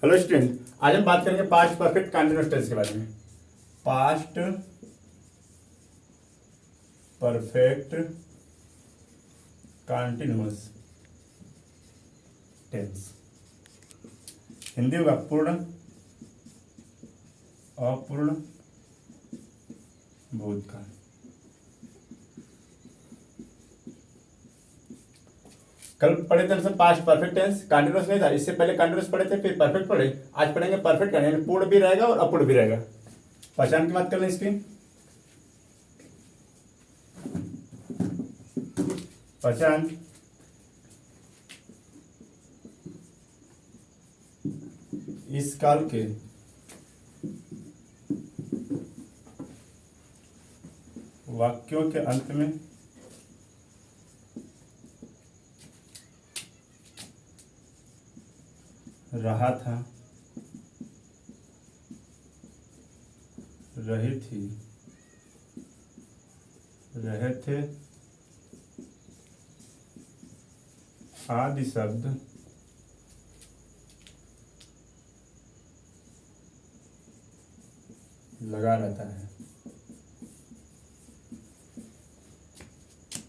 Hello student, आज हम बात करेंगे पास्ट परफेक्ट कंटीन्यूअस टेंस के बारे में। Past perfect continuous tense Hindi होगा पूर्ण, अपूर्ण, भूतकाल। कल पढ़े थे हम पास्ट परफेक्ट टेंस, कंटीन्यूअस नहीं था। इससे पहले कंटीन्यूअस पढ़े थे, फिर परफेक्ट पढ़े। आज पढ़ेंगे परफेक्ट, यानी पूर्ण भी रहेगा और अपूर्ण भी रहेगा। पहचान की बात कर लें इसकी। पहचान इस काल के वाक्यों के अंत में रहा था, रही थी, रहे थे आदि शब्द लगा रहता है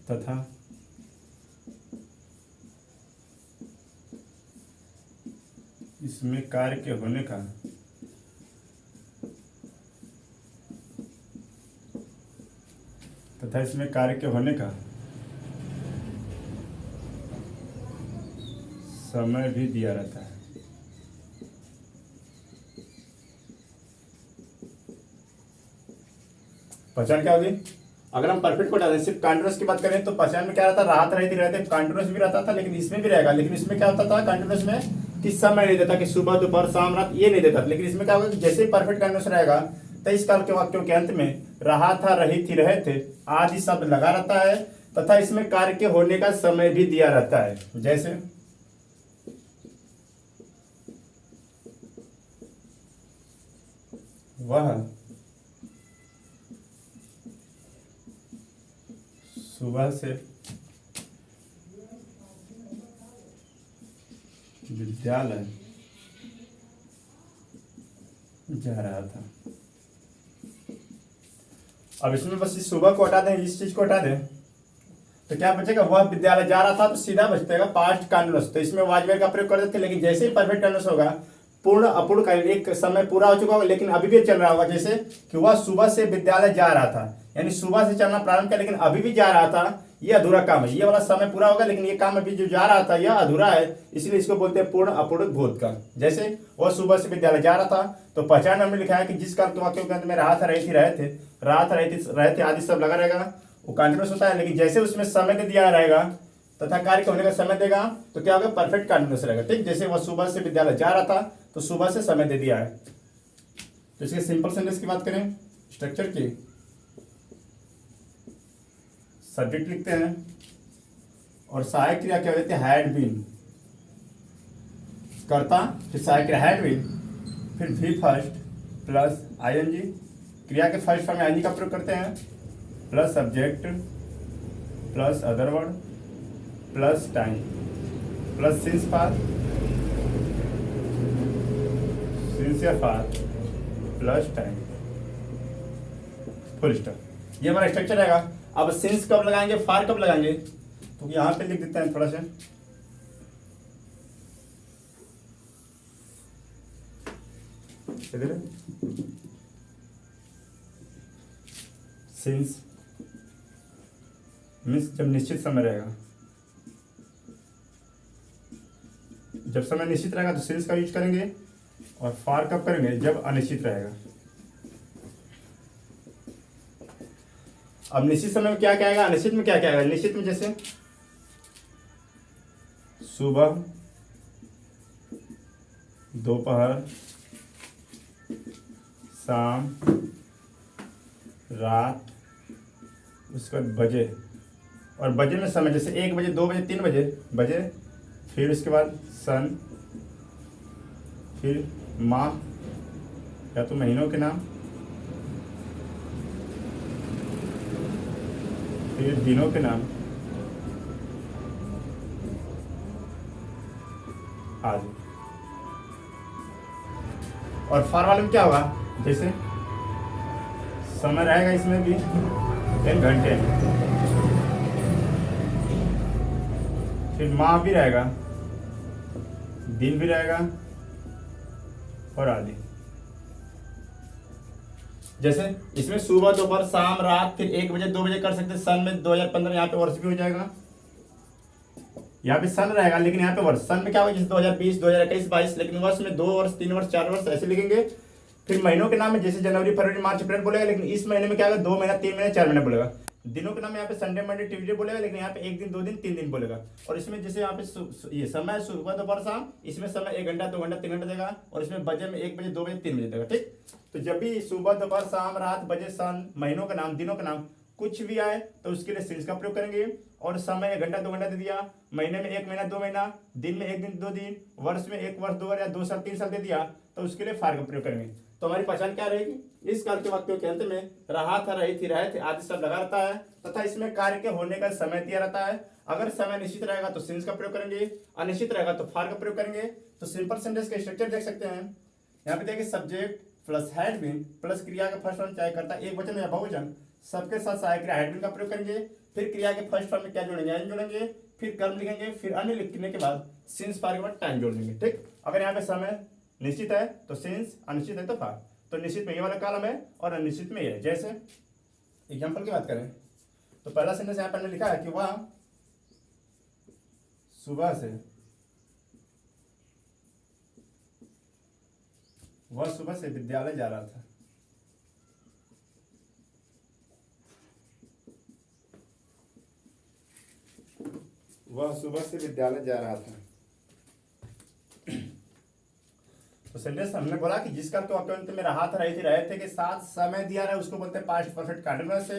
तथा इसमें कार्य के होने का समय भी दिया रहता है। पहचान क्या होगी? अगर हम परफेक्ट को डालें, सिर्फ कंटीन्यूअस की बात करें तो पहचान में क्या रहता? राहत रहती रहते, कंटीन्यूअस भी रहता था, लेकिन इसमें भी रहेगा। लेकिन इसमें क्या होता था कंटीन्यूअस में कि समय नहीं देता, कि सुबह दोपहर शाम रात ये नहीं देता। लेकिन इसमें क्या होगा कि जैसे ही परफेक्ट कंटीन्यूअस रहेगा तो इस काल के वाक्यों के अंत में रहा था, रही थी, रहे थे आदि शब्द लगा रहता है तथा इसमें कार्य के होने का समय भी दिया रहता है। जैसे वह सुबह से विद्यालय जा रहा था। अब इसमें बस इस सुबह को हटा दें, इस चीज को हटा दें तो क्या बचेगा? वह विद्यालय जा रहा था, तो सीधा बचतेगा पास्ट कंटीन्यूअस। तो इसमें वाजपेयी का प्रयोग कर देते, लेकिन जैसे ही परफेक्ट कंटीन्यूअस होगा, पूर्ण अपूर्ण का एक समय पूरा हो चुका होगा लेकिन अभी भी चल रहा होगा। जैसे कि वह सुबह से विद्यालय जा रहा था, यानी सुबह से चलना प्रारंभ किया लेकिन अभी भी जा रहा था, ये अधूरा काम है। ये वाला समय पूरा होगा लेकिन ये काम अभी जो जा रहा था यह अधूरा है, इसलिए इसको बोलते हैं पूर्ण अपूर्ण भूतकाल। जैसे वह सुबह से विद्यालय जा रहा था, तो पहचान हमने लिखा है कि जिस काल के वाक्यों के अंत में रहा था, रही थी, रहे थे, रहा था, रहे थे आदि सब लगा रहेगा, वो कंटिन्यूअस होता है। लेकिन जैसे उसमें समय दे दिया रहेगा तथा कार्य के होने का समय देगा तो क्या होगा? परफेक्ट कंटिन्यूअस रहेगा। ठीक, जैसे वह सुबह से विद्यालय जा रहा था तो सुबह से समय दे दिया है। तो इसके सिंपल सेंटेंस की बात करें, स्ट्रक्चर की, सब्जेक्ट लिखते हैं और सहायक क्रिया क्या होती है? Had been. कर्ता, फिर सहायक क्रिया हैड बीन, फिर भी फर्स्ट प्लस आईएनजी। क्रिया के फर्स्ट फॉर्म में आईएनजी का प्रयोग करते हैं, plus subject plus other word plus time plus since far plus time, full stop. ये हमारा स्ट्रक्चर रहेगा। अब सिंस कब लगाएंगे, फार कब लगाएंगे, तो यहां पे लिख देते हैं थोड़ा सा। सिंस मीन्स जब निश्चित समय रहेगा, जब समय निश्चित रहेगा तो सिंस का यूज करेंगे, और फार कब करेंगे? जब अनिश्चित रहेगा। अब निश्चित समय में क्या क्या आएगा, अनिश्चित में क्या क्या आएगा? निश्चित में जैसे सुबह, दोपहर, शाम, रात, उसके बाद बजे, और बजे में समय जैसे 1 बजे, 2 बजे, 3 बजे, फिर उसके बाद सन, फिर माह या तो महीनों के नाम, फिर दिनों के नाम आदि। और फॉर वाले में क्या होगा, जैसे समय रहेगा इसमें भी 10 घंटे, फिर माह भी रहेगा, दिन भी रहेगा और आदि। जैसे इसमें सुबह दोपहर शाम रात फिर 1 बजे 2 बजे कर सकते हैं। सन में 2015 यहाँ पे वर्ष भी हो जाएगा, यहाँ पे सन रहेगा लेकिन यहाँ पे वर्ष। सन में क्या होगा, जैसे 2020 2021 22, लेकिन वर्ष में 2 वर्ष 3 वर्ष 4 वर्ष ऐसे लिखेंगे। फिर महीनों के नाम में जैसे जनवरी फरवरी मार्च अप्रैल बोलेगा, लेकिन इस महीने में क्या होगा, 2 महीना 3 महीना 4 महीना बोलेगा। दिनों के नाम यहाँ पे संडे मंडे ट्यूजडे बोलेगा, लेकिन यहाँ पे 1 दिन 2 दिन 3 दिन बोलेगा। और इसमें जैसे यहाँ पे ये समय सुबह दोपहर शाम, इसमें समय 1 घंटा 2 घंटा 3 घंटा देगा, और इसमें बजे में 1 बजे 2 बजे 3 बजे देगा। ठीक, तो जब भी सुबह दोपहर शाम रात बजे सन महीनों का नाम दिनों का नाम कुछ भी आए तो उसके लिए सिंस का प्रयोग करेंगे। और समय 1 घंटा 2 घंटा दे दिया, महीने में 1 महीना 2 महीना, दिन में 1 दिन 2 दिन, वर्ष में 1 वर्ष 2 वर्ष या 2 साल 3 साल दे दिया तो उसके लिए फार का प्रयोग करेंगे। तो हमारी पहचान क्या रहेगी, इस काल के वाक्यों के अंत में रहा था रही थी रहे थे आदि शब्द लगा रहता है तथा इसमें कार्य के होने का समय दिया रहता है। अगर समय निश्चित रहेगा तो सिंस का प्रयोग करेंगे, अनिश्चित रहेगा तो फार का प्रयोग करेंगे। तो सिंपल सेंटेंस का स्ट्रक्चर देख सकते हैं। यहाँ पे देखिए subject plus had been plus क्रिया का फर्स्ट फॉर्म चाहे करता एक वचन या बहुवचन सबके साथ सहायक क्रिया हैड बीन का प्रयोग करेंगे। फिर क्रिया के फर्स्ट फॉर्म में क्या जोड़ेंगे, एन जोड़ेंगे, फिर कर्म लिखेंगे, फिर अन्य लिखने के बाद सिंस फार के बाद टाइम जोड़ देंगे। ठीक, अगर यहाँ पे समय निश्चित है तो सिंस, अनिश्चित है तो फार। तो निश्चित में ये वाला कॉलम है और अनिश्चित में ये है। जैसे एग्जाम्पल की बात करें तो पहला सेंटेंस यहाँ पर हमने लिखा है कि वह सुबह से विद्यालय जा रहा था। वह सुबह से विद्यालय जा रहा था। तो सेंटेंस हमने बोला कि जिसका तो वाक्यांश में रहा था रहे थे के साथ समय दिया रहा है उसको बोलते हैं पास्ट परफेक्ट कंटीन्यूअस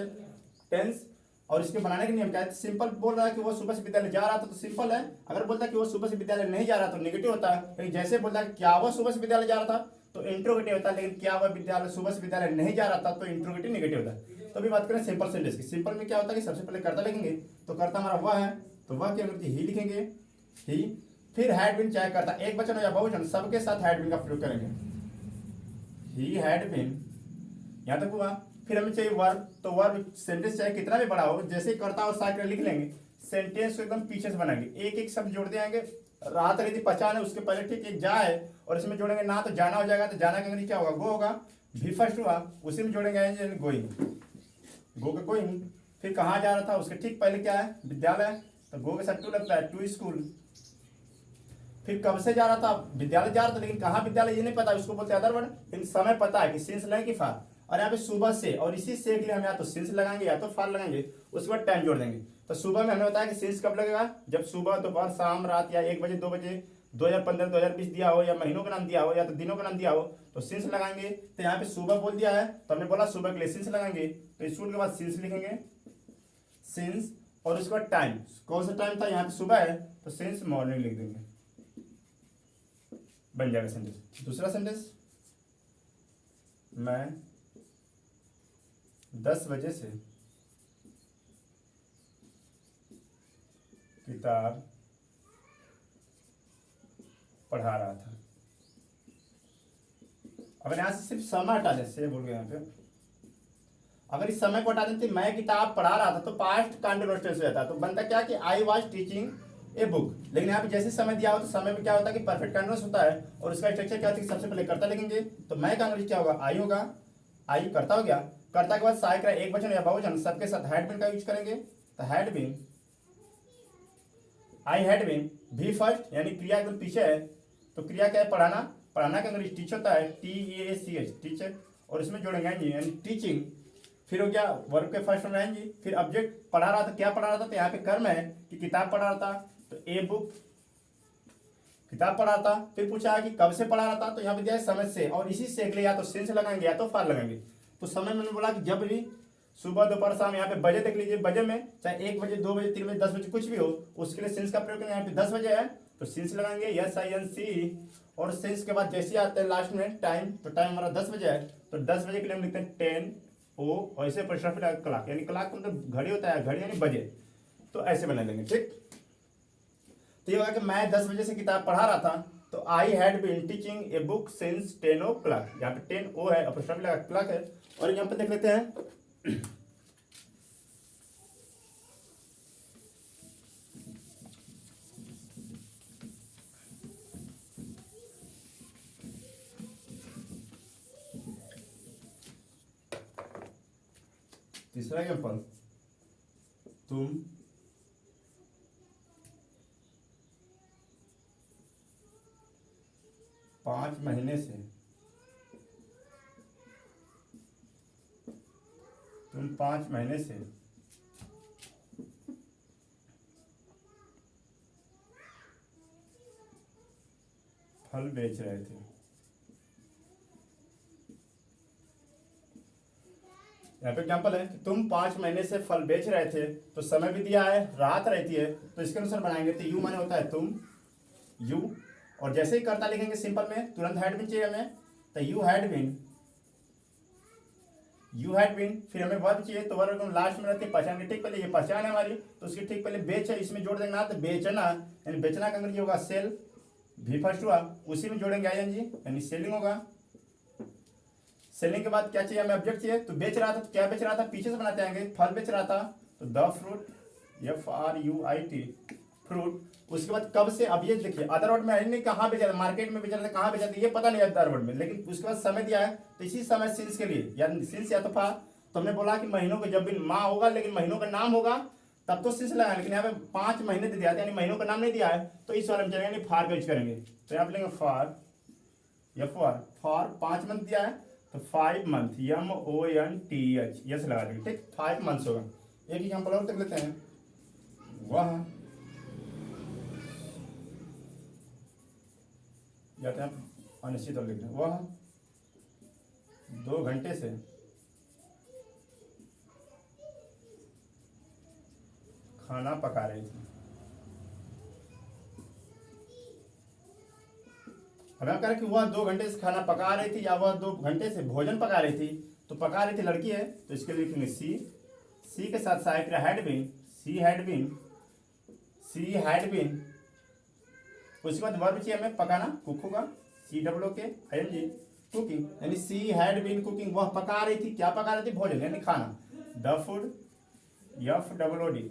टेंस। और इसके बनाने के नियम क्या है, सिंपल बोल रहा है कि वो सुबह से विद्यालय जा रहा था तो सिंपल है। अगर बोलता है कि वो सुबह से विद्यालय नहीं जा रहा तो नेगेटिव होता है। लेकिन जैसे बोलता है क्या वो सुबह से विद्यालय जा रहा था तो इंट्रोगेटिव होता है, लेकिन क्या वह विद्यालय सुबह से विद्यालय नहीं जा रहा था तो इंट्रोगेटिव नेगेटिव होता है। तो अभी बात करें सिंपल सेंटेंस की। सिंपल में क्या होता है कि सबसे पहले कर्ता लिखेंगे, तो कर्ता हमारा वह है तो वह के अनुरूप ही लिखेंगे ही, फिर हैड बीन चाहे करता एक वचन या बहुवचन सबके साथ हैड बीन का प्रयोग करेंगे। ही हैड बीन, यहां तक हुआ। फिर हमें चाहिए वर्ब, तो वर्ब सेंटेंस चाहे कितना भी बड़ा हो जैसे ही कर्ता और सहायक लिख लेंगे, सेंटेंस को एकदम पीछे से बनाएंगे, एक एक शब्द जोड़ते आएंगे। रात यदि पहचान है उसके पहले ठीक एक जा है और इसमें जोड़ेंगे ना तो जाना हो जाएगा, तो जाना के अंग्रेजी क्या होगा, गो होगा। भी फर्स्ट हुआ उसी में जोड़ेंगे गोइंग, गो का गोइंग। फिर कहाँ जा रहा था उसके ठीक पहले क्या है, विद्यालय, तो गो के साथ टू लगता है, टू स्कूल। फिर कब से जा रहा था, विद्यालय जा रहा था, लेकिन कहाँ विद्यालय ये नहीं पता, उसको बोलते हैं अदर वर्ड। लेकिन समय पता है कि सिंस लगे कि फार, और यहाँ पे सुबह से, और इसी से के लिए हम या तो सिंस लगाएंगे या तो फार लगाएंगे, उसके बाद टाइम जोड़ देंगे। तो सुबह में हमने बताया कि सिंस कब लगेगा, जब सुबह दोपहर शाम रात या 1 बजे 2 बजे 2015 2020 दिया हो या महीनों का नाम दिया हो या तो दिनों का नाम दिया हो तो सिंस लगाएंगे। तो यहाँ पे सुबह बोल दिया है तो हमने बोला सुबह के लिए सिंस लगाएंगे, तो स्कूल के बाद सिंस लिखेंगे, सिंस, और उसके बाद टाइम, कौन सा टाइम था, यहाँ पे सुबह है तो सिंस मॉर्निंग लिख देंगे, बन जाएगा सेंटेंस। दूसरा सेंटेंस, मैं 10 बजे से किताब पढ़ा रहा था। अगर यहां से सिर्फ समय हटा दें, से बोल गए यहाँ पे, अगर इस समय को हटा देते मैं किताब पढ़ा रहा था तो पास्ट कंटीन्यूअस टेंस हो जाता है, तो बनता क्या कि I was teaching a book. लेकिन यहाँ पे जैसे समय दिया हो तो समय में क्या होता है कि परफेक्ट कंटीन्यूअस होता है, और उसका स्ट्रक्चर क्या होता है कि सबसे पहले कर्ता लिखेंगे, तो मैं का अंग्रेजी क्या होगा, आई होगा, आई कर्ता हो गया। कर्ता के बाद सहायक एक वचन या बहुवचन सबके साथ हैड बीन का यूज करेंगे, तो had been, I had been, भी फर्स्ट यानी क्रिया एकदम पीछे है, तो क्रिया क्या है, पढ़ाना, पढ़ाना के अंग्रेजी टीच होता है, TEACH टीचर, और इसमें जोड़ेंगे यानी टीचिंग। फिर हो गया वर्ब के फर्स्ट में आएंगे, फिर ऑब्जेक्ट पढ़ा रहा था, क्या पढ़ा रहा था, तो यहाँ पे कर्म है कि किताब पढ़ा रहा था, तो ए बुक, किताब पढ़ा रहा था। फिर पूछा कि कब से पढ़ा रहा था, तो यहाँ पे दिया है समय से, और इसी से अगले या तो सिंस लगाएंगे या तो फार लगाएंगे। तो समय मैंने बोला कि जब भी सुबह दोपहर शाम, यहाँ पे बजे देख लीजिए, बजे में चाहे 1 बजे 2 बजे 3 बजे 10 बजे कुछ भी हो उसके लिए सिंस का प्रयोग करेंगे। यहाँ पे 10 बजे है तो सिंस लगाएंगे, SINC, और सिंस के बाद जैसे आते हैं लास्ट में टाइम, तो टाइम हमारा 10 बजे है तो 10 बजे के लिए हम लिखते हैं 10 O, और ऐसे क्लॉक, यानी क्लॉक मतलब घड़ी होता है, घड़ी यानी बजे, तो ऐसे बना लेंगे। ठीक, तो ये होगा कि मैं 10 बजे से किताब पढ़ा रहा था, तो तो I had been teaching a book since 10 o'clock, यहाँ पे 10 ओ है, अपोस्ट्रोफी लगा क्लॉक है। और यहाँ पे देख लेते हैं तीसरा एग्जाम्पल, तुम 5 महीने से फल बेच रहे थे। यहाँ पे एग्जाम्पल है कि तुम 5 महीने से फल बेच रहे थे, तो समय भी दिया है, रात रहती है, तो इसके अनुसार बनाएंगे। तो यू माने होता है तुम, यू, और जैसे ही कर्ता लिखेंगे सिंपल में तुरंत हैड बीन चाहिए हमें, तो यू हैड बीन, फिर हमें वर्ब चाहिए, तो वर्ब लास्ट में रहती है पहचान के ठीक पहले, ये पहचान है हमारी, तो उसके ठीक पहले बेच है, इसमें जोड़ देंगे ना, तो बेचना, यानी बेचना का अंग्रेजी होगा सेल, भी फर्स्ट हुआ, उसी में जोड़ेंगे आईएनजी, यानी सेलिंग होगा। सेलिंग के बाद क्या चाहिए हमें, ऑब्जेक्ट चाहिए, तो बेच रहा था, तो क्या बेच रहा था, पीछे से बनाते आएंगे, फल बेच रहा था, तो द फ्रूट, FRUIT, फ्रूट। उसके बाद कब से, अब ये देखिए अदर वर्ड में नहीं, कहाँ बेचा था, मार्केट में बेचा था, कहाँ बेचा था, ये पता नहीं अदर वर्ड में, लेकिन उसके बाद समय दिया है, तो इसी समय सिंस के लिए, या सिंस या तो था, तो हमने बोला कि महीनों के जब भी माँ होगा लेकिन महीनों का नाम होगा तब तो सिंस लगा, लेकिन यहाँ पे 5 महीने दे दिया था, यानी महीनों का नाम नहीं दिया है, तो इस वाले में चलेंगे, यानी फार का यूज करेंगे। तो यहाँ पे लेंगे फार, फॉर 5 मंथ दिया है, तो 5 मंथ, MONTH, यस लगा देंगे, ठीक, 5 मंथ्स होगा। एक एग्जाम्पल और देख लेते हैं, वह, या तो अनिश्चित और लिख रहे हैं, वह 2 घंटे से खाना पका रही थी। हमें कह रहे कि वह 2 घंटे से खाना पका रही थी, या वह 2 घंटे से भोजन पका रही थी, तो पका रही थी लड़की है, तो इसके लिए लिखेंगे सी के साथ सहायक had been, she had been. उसके बाद वर्ब चाहिए हमें पकाना, कुक होगा, COOK, कुकिंग, यानी सी हैड बीन कुकिंग, वह पका रही थी, क्या पका रही थी, भोजन यानी खाना, द फूड, FOOD,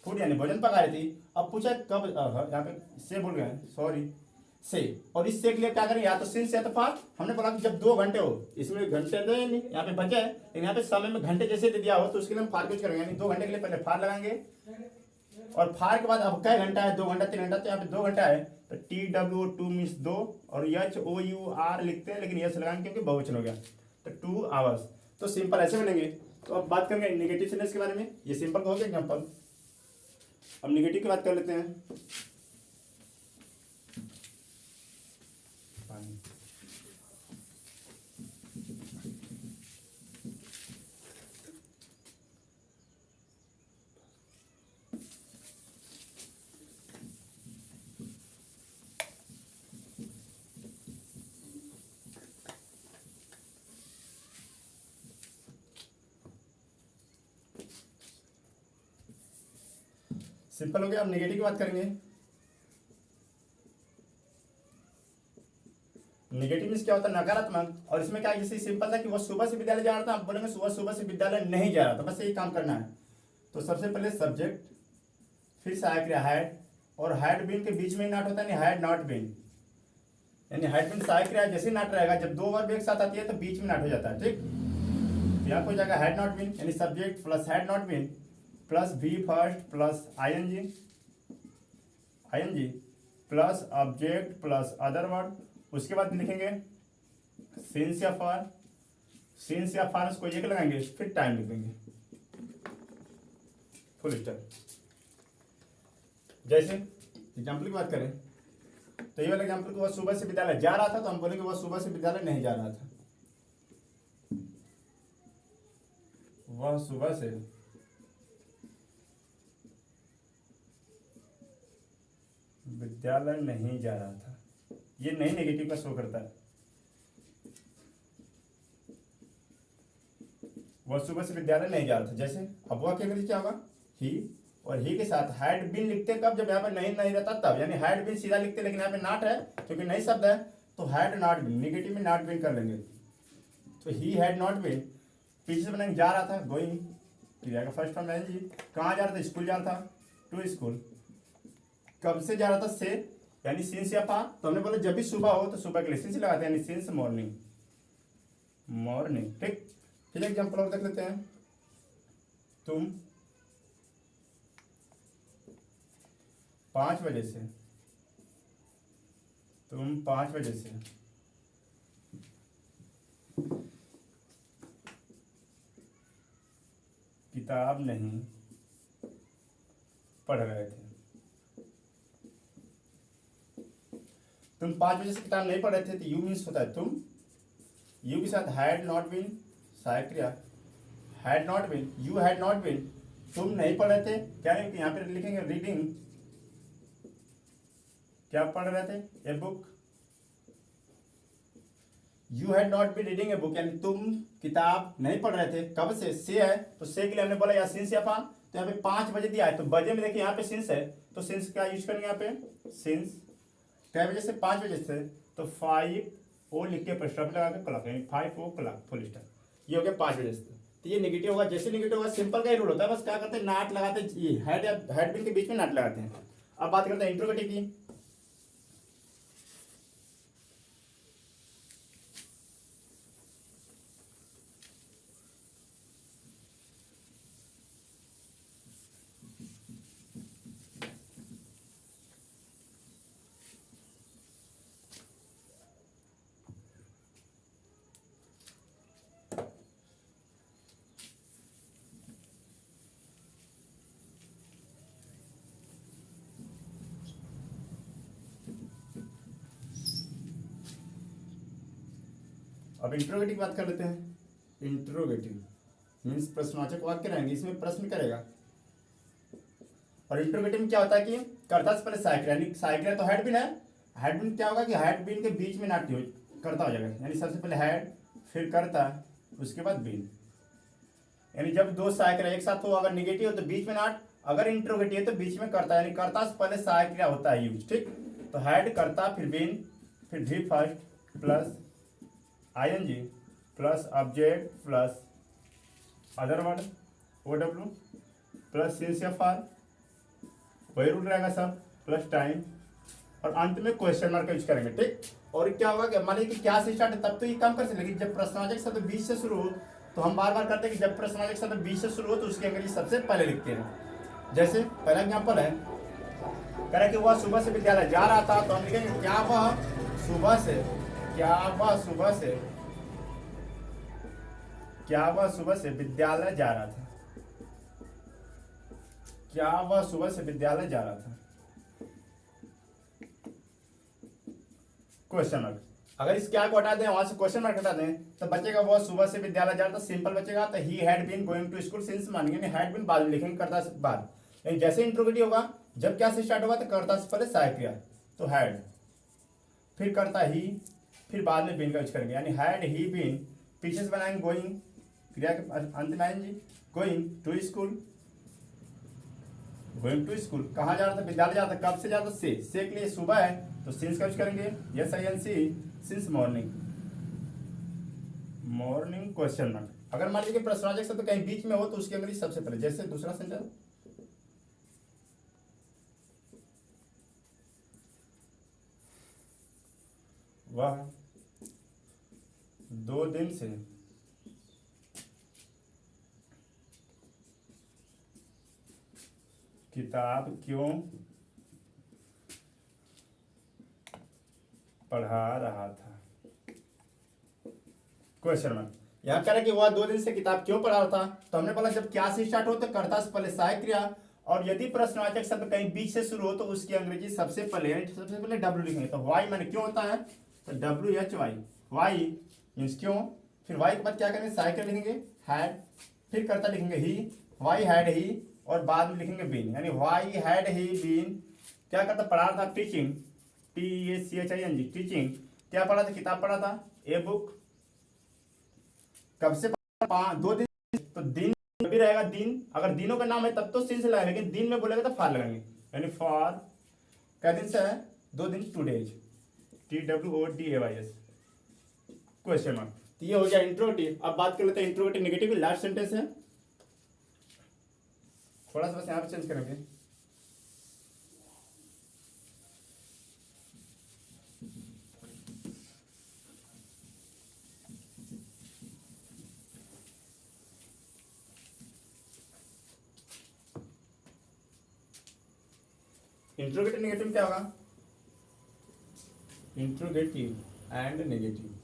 फूड यानी भोजन पका रही थी। अब पूछा कब, यहाँ पे से बोल गए, सॉरी, से, और इस से के लिए क्या करें, या तो सिंस या तो फार। हमने बोला कि जब 2 घंटे हो, इसमें घंटे तो नहीं, यहाँ पे बचे है, लेकिन यहाँ पे समय में घंटे जैसे दे दिया हो, तो उसके लिए हम फार यूज करेंगे, यानी 2 घंटे के लिए पहले फार लगाएंगे, और फार के बाद अब क्या घंटा है, 2 घंटा 3 घंटा, तो यहाँ पे 2 घंटा है, तो TWO2 मीन्स 2, और HOUR लिखते हैं, लेकिन यस लगाएंगे क्योंकि बहुवचन हो गया, तो 2 आवर्स। तो सिंपल ऐसे बनेंगे। तो अब बात करेंगे निगेटिव सेंटेंस के बारे में, ये सिंपल हो गया एग्जाम्पल। अब निगेटिव की बात कर लेते हैं। सिंपल हो गया। अब नेगेटिव की बात करेंगे। नेगेटिव मीन्स क्या होता है, नकारात्मक। और इसमें क्या, जैसे सिंपल था कि वो सुबह से विद्यालय जा रहा था, आप बोलेंगे सुबह से विद्यालय नहीं जा रहा था, बस यही काम करना है। तो सबसे पहले सब्जेक्ट, फिर सहायक क्रिया हैड, और हैड बीन के बीच में ही नाट होता है, हैड नॉट बीन, यानी हैड बीन सहायक क्रिया जैसे नाट रहेगा, जब 2 वर्ब एक साथ आती है तो बीच में नाट हो जाता है, ठीक। तो यहाँ हो जाएगा हैड नॉट बीन, यानी subject plus had not been plus V first plus ING plus object plus other word. उसके बाद लिखेंगे सिंस या फार, उसको एक लगाएंगे, फिर टाइम लिखेंगे, फुल स्टॉप। जैसे एग्जाम्पल की बात करें तो ये वाला एग्जाम्पल, वह सुबह से विद्यालय जा रहा था, तो हम बोलेंगे वह सुबह से विद्यालय नहीं जा रहा था, वह सुबह से विद्यालय नहीं जा रहा था। ये नहीं नेगेटिव का शो करता है, वह सुबह से विद्यालय नहीं जा रहा था। जैसे अब वह क्या होगा, ही और ही के साथ हैड बीन लिखते कब, जब यहाँ पे नहीं नहीं रहता तब, यानी हैड बीन सीधा लिखते, लेकिन यहाँ पे नॉट है क्योंकि नहीं शब्द है, तो हैड नॉट बीन, निगेटिव में नॉट बीन कर लेंगे। तो ही हैड नॉट बीन, पीछे से बनाएंगे जा रहा था, गोइंग, क्रिया का फर्स्ट फॉर्म एन जी। कहाँ जा रहा था, स्कूल जा रहा था, टू स्कूल। कब से जा रहा था, से, यानी सिंस या पा, तो हमने बोला जब भी सुबह हो तो सुबह के लिए सिंस लगाते हैं, यानी सिंस मॉर्निंग, मॉर्निंग। ठीक, फिर एग्जाम्पल और देख लेते हैं। तुम 5 बजे से, तुम 5 बजे से किताब नहीं पढ़ रहे थे। तुम 5 बजे से किताब नहीं पढ़ रहे थे, तो यू मीन्स होता है तुम, यू के साथ हैड नॉट बीन, सहायक क्रिया, had not been, you had not been, तुम नहीं पढ़ रहे थे, क्या है यहाँ पे लिखेंगे रीडिंग, क्या पढ़ रहे थे, a book. You had not been reading a book, यानी तुम किताब नहीं पढ़ रहे थे, कब से है, तो से के लिए हमने बोला या सिंस या पा, तो यहाँ पे 5 बजे दिया है, तो बजे में देखिए यहाँ पे सिंस है, तो सिंस का यूज करेंगे यहाँ पे, सिंस क्या बजे से, 5 बजे से, तो 5 ओ लिख के स्टॉप लगा के क्लॉक, यानी 5 ओ क्लॉक, फुल स्टॉप, ये हो गया 5 बजे से। तो ये नेगेटिव होगा, जैसे नेगेटिव होगा सिंपल का ही रूल होता है, बस क्या करते हैं नॉट लगाते हैं, ये हेड या हेड बिन के बीच में नॉट लगाते हैं। अब बात करते हैं इंट्रोगेटिव की। अब इंट्रोगेटिव की बात कर लेते हैं। इंट्रोगेटिव मीन्स प्रश्नवाचक वाक्य रहेंगे, इसमें प्रश्न करेगा। और इंट्रोगेटिव में क्या होता है कि कर्ता से पहले सहायक, यानी सहायक तो हेड बिन है, हेड बिन क्या होगा कि हेड बिन के बीच में नॉट कर्ता हो जाएगा, यानी सबसे पहले हेड फिर कर्ता उसके बाद बिन, यानी जब दो सहायक एक साथ हो, अगर निगेटिव हो तो बीच में नॉट, अगर इंट्रोगेटिव है तो बीच में कर्ता, यानी कर्ता से पहले सहायक क्रिया होता है यूज। ठीक, तो हेड कर्ता फिर बिन फिर भी first plus ING plus object plus other word OW plus since या फॉर, वही रूल रहेगा सब, प्लस टाइम, और अंत में क्वेश्चन मार्क यूज करेंगे। ठीक, और क्या होगा कि मान लीजिए कि क्या से स्टार्ट है तब तो ये काम कर सकते, लेकिन जब प्रश्नवाचक शब्द बीच से शुरू हो, तो हम बार बार करते हैं कि जब प्रश्नवाचक शब्द बीच से शुरू हो तो उसकी अंग्रेजी सबसे पहले लिखते हैं। जैसे पहला एग्जाम्पल है, कह रहा कि वह सुबह से विद्यालय जा रहा था, तो हम लिखेंगे क्या वह सुबह से, क्या वह सुबह से, क्या वह सुबह से विद्यालय जा रहा था, क्या वह सुबह से विद्यालय जा रहा था, क्वेश्चन मार्क। अगर इस क्या को हटा दें, वहां से क्वेश्चन मार्क हटा दें, तो बचेगा वह सुबह से विद्यालय जा रहा था, सिंपल बचेगा, तो he had been going to school since मानेंगे, हैड बीन बाद में लिखेंगे कर्ता से बाद, लेकिन जैसे इंट्रोगेटिव होगा जब क्या से स्टार्ट होगा तो कर्ता से पहले सहायक क्रिया, तो हैड फिर कर्ता ही फिर बाद में बीन का यूज करेंगे, यानी हैड ही बीन, पीछे से बनाएंगे गोइंग, क्रिया के अंत में आएंगे going to school, going to school, कहाँ जा रहा था, विद्यालय जा रहा था, कब से जा रहा था, से के लिए सुबह है तो सिंस का यूज करेंगे, SINC since morning, morning question mark. अगर मान लीजिए प्रश्नवाचक शब्द कहीं बीच में हो तो उसकी अंग्रेजी सबसे पहले, जैसे दूसरा सेंटेंस, वह 2 दिन से किताब क्यों पढ़ा रहा था, क्वेश्चन मार्क। यहाँ कह रहा है कि वह 2 दिन से किताब क्यों पढ़ा रहा था, तो हमने बोला जब क्या से स्टार्ट हो तो कर्ता से पहले सहायक क्रिया, और यदि प्रश्नवाचक शब्द कहीं बीच से शुरू हो तो उसकी अंग्रेजी सबसे पहले W लिखेंगे, तो वाई माने क्यों होता है, तो WHY, वाई मीन्स क्यों, फिर वाई के बाद क्या करेंगे सहायक क्रिया लिखेंगे हैड, फिर कर्ता लिखेंगे ही, वाई हैड ही, और बाद में लिखेंगे बीन, यानी वाई हैड ही बीन क्या करता, पढ़ा था, टीचिंग, TACHING टीचिंग, क्या पढ़ा था, किताब पढ़ा था, ए बुक, कब से 2 दिन, तो दिन भी रहेगा दिन, अगर दिनों का नाम है तब तो सिंस लगाएंगे, लेकिन दिन में बोलेगा तो फॉर लगाएंगे, यानी फॉर क्या दिन से है, 2 दिन, 2 डेज, TWODAYS क्वेश्चन मार्क। तो ये हो गया इंट्रोगेटिव। अब बात कर लेते हैं इंट्रोगेटिव नेगेटिव, लास्ट सेंटेंस है, थोड़ा सा बस यहाँ पे चेंज करेंगे। इंट्रोगेटिव नेगेटिव क्या होगा, इंट्रोगेटिव एंड नेगेटिव,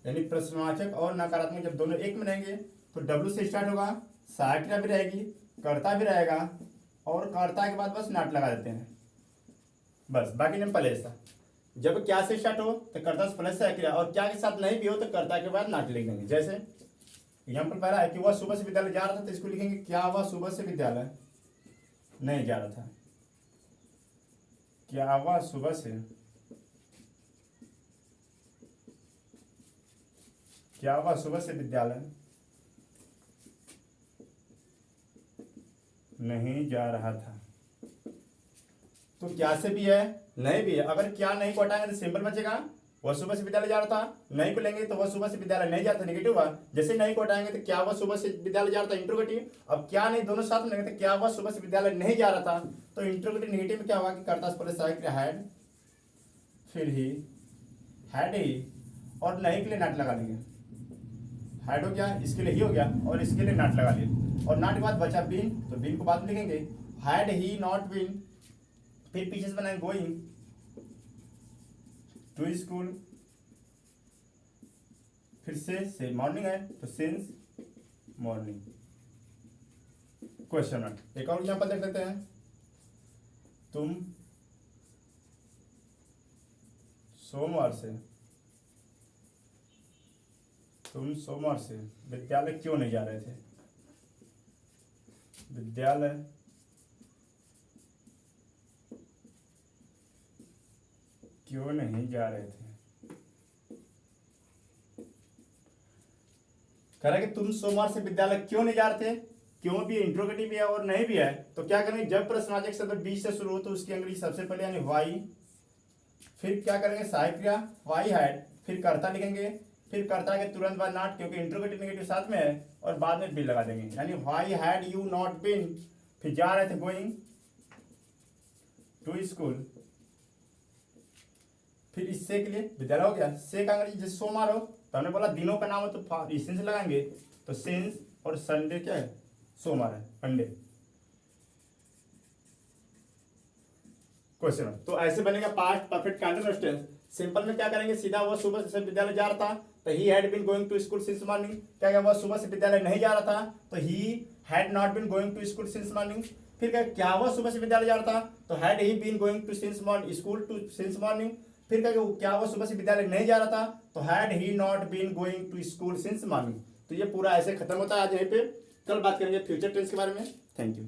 यानी प्रश्नवाचक और नकारात्मक जब दोनों एक में रहेंगे तो W से स्टार्ट होगा, सहायक क्रिया भी रहेगी, कर्ता भी रहेगा, और कर्ता के बाद बस नॉट लगा देते हैं, बस बाकी नेम पहले ऐसा। जब क्या से स्टार्ट हो तो कर्ता से पहले सहायक क्रिया, और क्या के साथ नहीं भी हो तो कर्ता के बाद नॉट लिख देंगे। जैसे एग्जाम्पल पहला है कि वह सुबह से विद्यालय जा रहा था, तो इसको लिखेंगे क्या वह सुबह से विद्यालय नहीं जा रहा था, क्या वह सुबह से, क्या वह सुबह से विद्यालय नहीं जा रहा था। तो क्या से भी है, नहीं भी है, अगर क्या नहीं को हटाएंगे तो सिंपल बचेगा, वह सुबह से विद्यालय जा रहा था, नहीं को लेंगे तो वह सुबह से विद्यालय नहीं जाता, नेगेटिव हुआ। जैसे नहीं को हटाएंगे तो क्या वह सुबह से विद्यालय जा रहा था, इंट्रोगेटिव। अब क्या नहीं दोनों साथ में लेंगे तो क्या वह सुबह से विद्यालय नहीं जा रहा था, तो इंट्रोगेटिव नेगेटिव में क्या होगा कि कर्ता से पहले सहायक क्रिया हैड, फिर ही हैड ही, और नहीं के लिए नॉट लगा लेंगे, हैड हो गया, इसके लिए ही हो गया, और इसके लिए नॉट लगा लिए, और नॉट के बाद बचा बीन, तो बीन को बाद में लिखेंगे, हैड ही नॉट बीन, फिर पीछे से बनाएंगे गोइंग टू स्कूल, फिर से मॉर्निंग है तो सिंस मॉर्निंग क्वेश्चन मार्क। एक और एग्जांपल देख लेते हैं, तुम सोमवार से विद्यालय क्यों नहीं जा रहे थे, विद्यालय क्यों नहीं जा रहे थे। कह रहा है कि तुम सोमवार से विद्यालय क्यों नहीं जा रहे थे, क्यों भी इंट्रोगेटिव भी है और नहीं भी है, तो क्या करेंगे, जब प्रश्नवाचक शब्द बीच से शुरू हो तो उसकी अंग्रेजी सबसे पहले यानी वाई, फिर क्या करेंगे सहायक क्रिया वाई हैड, फिर कर्ता लिखेंगे, फिर कर्ता के तुरंत बाद नॉट, क्योंकि इंट्रोगेटिव नेगेटिव साथ में है, और बाद में बिन लगा देंगे, यानी why had you not been, फिर जा रहे थे गोइंग टू स्कूल, फिर इससे के लिए विद्यालय हो गया, से का अंग्रेजी जैसे सोमवार हो तो हमने बोला दिनों का नाम हो तो सिंस लगाएंगे, तो सिंस, और संडे क्या है, सोमवार है, मंडे क्वेश्चन। तो ऐसे बनेगा past perfect continuous tense. Simple में क्या करेंगे, सीधा वह सुबह से विद्यालय जा रहा था तो he had been going to school since morning, क्या क्या वह सुबह से विद्यालय नहीं जा रहा था तो he had not been going to school since morning, फिर क्या वह सुबह से विद्यालय जा रहा था तो had he been going to since morning school to since morning, फिर क्या वह सुबह से विद्यालय नहीं जा रहा था तो had he not been going to school since morning. तो ये पूरा ऐसे खत्म होता है आज यहीं पे। कल बात करेंगे फ्यूचर टेंस के बारे में। Thank you.